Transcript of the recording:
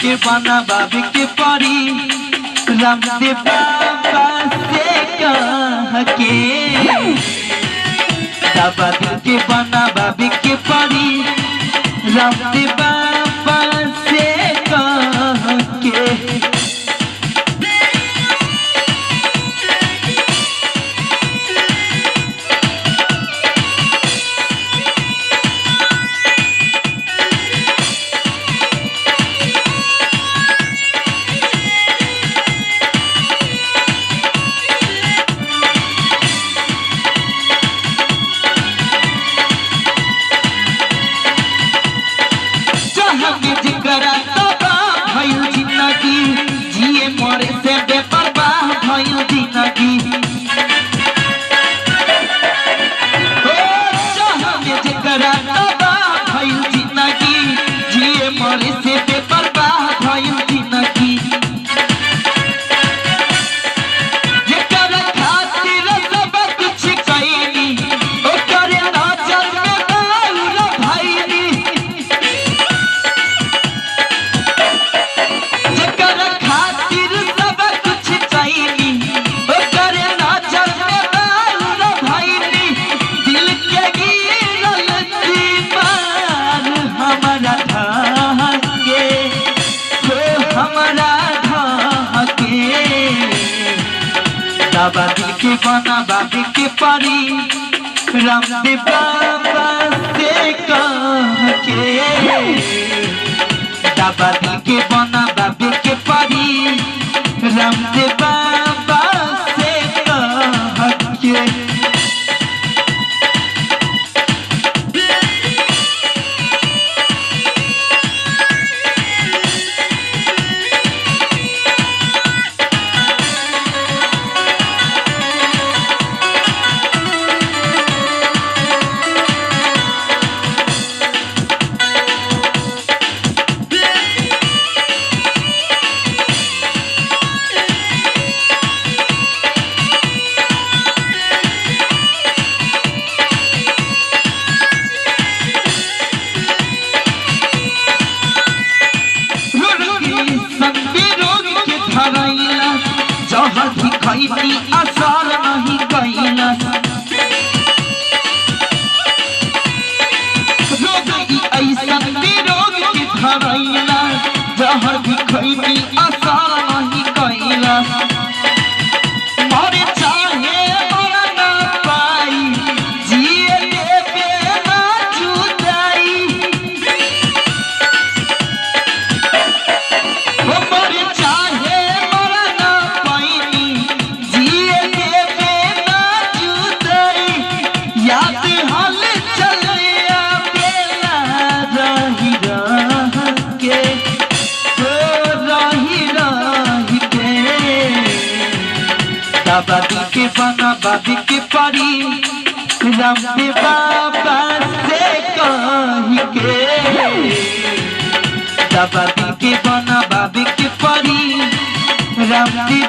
के बना बाबी के परी रामदेव बाबा से कह के बाबा के बना बाबी के परी रामदेव बाबा से कह के जिए मरे से बेपरवाह भइल जिंदगी जेकरा तबाह भइल जिंदगी जिए मरे से बेपरवाह भइल जिंदगी जेकरा खातिर सब कुछ कइनी ओकरे नजर में बाउर भइनी बाबा के बना बाबी के परी रामदेव बाबा से कह के बाबा के बना बाबी के परी रामदेव बाबा से कह के जहर भी खैनी असर नहीं कैला रोग ऐसा रोग के धरैला जहर भी खैनी असर नहीं कैला मरे चाहे मर ना पाई जिए लेबे ना जुदाई मरे चाहे बाबा के बना बाबी के परी रामदेव बाबा से कह के बाबा के बना बाबी के परी रामदेव